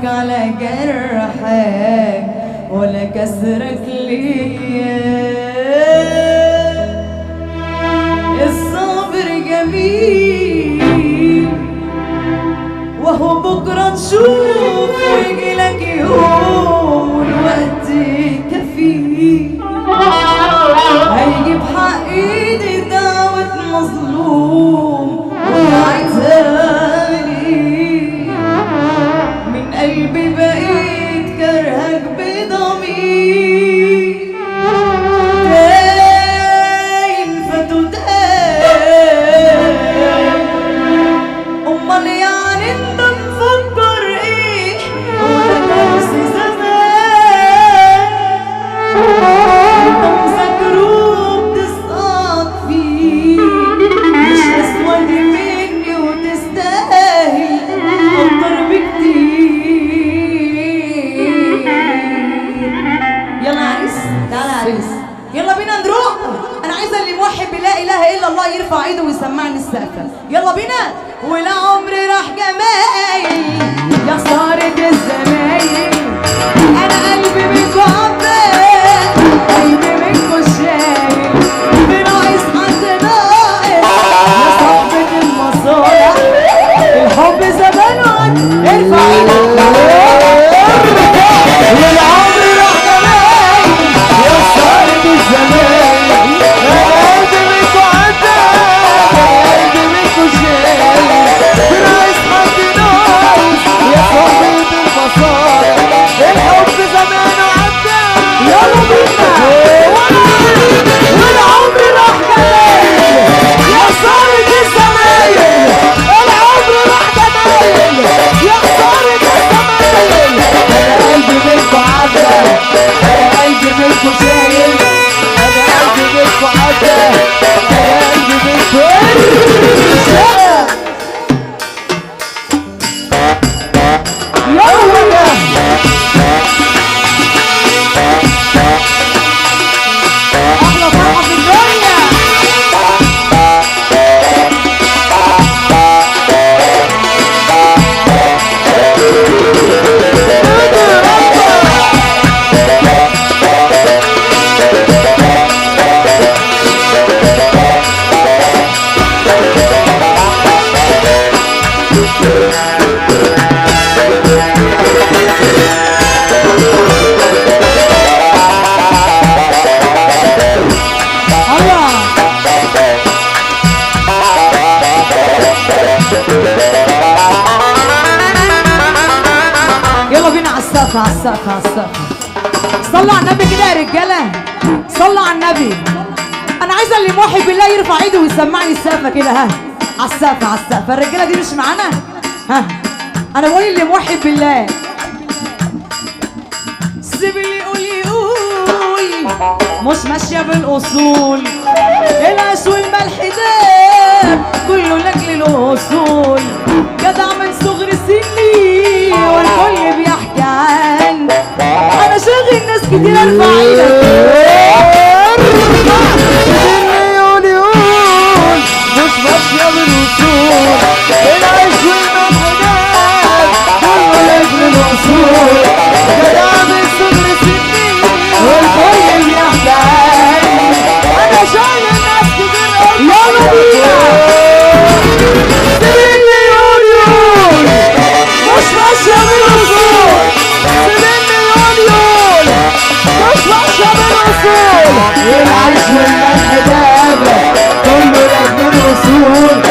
على جرحك ولا كسرك ليا. الصبر جميل وهو بكرة تشوف ويجيلك يوم والوقت كفيل. هيجيب حق ايدي دعوة مظلوم وعايزها مني من قلبي بقيت كرهك بضمير. داين فتداين امال يعني انت مفكر ايه؟ هو ده درس زمان انت مذاكره بتسقط فيه. مش اسود مني وتستاهل اكتر بكتير. يلا يا عريس، تعالى يا عريس، يلا بينا نروح. انا عايزه اللي موحد بلا اله الا الله يرفع ايده ويسمعني السقفه. يلا بينا. ولا عمري راح جمايل يا خساره الزمايل. انا قلبي منكو عباك قلبي منكو شايل. بناقص حد ناقص يا صاحبة المصالح. الحب زمان وقت ارفع ايدك. والعمر راح جمايل يا خساره الزمايل. انا قلبي منكو عباك قلبي منكو شايل. بناقص حد ناقص يا صاحبة المصالح. الحب زمان وعدى. يلا بينا. والعمر راح جمايل يا خسارة الزمايل. العمر راح جمايل يا خسارة الزمايل. انا قلبي منكو عدى انا قلبي منكو شايل. انا قلبي منكو عدى انا قلبي منكو شايل. يلا احلى فرحة في الدنيا. يلا بينا على السقف على السقف على السقف. صلوا على النبي كده يا رجاله، صلوا على النبي. انا عايزه اللي موحد بالله يرفع ايده ويسمعني السقفه كده. ها على السقف على السقف. الرجاله دي مش معانا. ها انا بقول اللي موحد بالله. سيب اللي يقول يقول مش ماشيه بالاصول. العيش والملح ده كله لاجل الاصول. جدع من صغر سني والكل بيحكي عن. انا شاغل ناس كتير. ارفع ايدك. يقول يقول مش ماشيه بالاصول. العيش والملح ده كله لاجل الاصول. جدع من صغر سني والكل بيحكي عن. انا شاغل ناس كتير. يلا بينا. سيبني يقول يقول مش ماشيه بالاصول. سيبني يقول يقول مش ماشيه بالاصول. العيش والملح ده كله لاجل الاصول.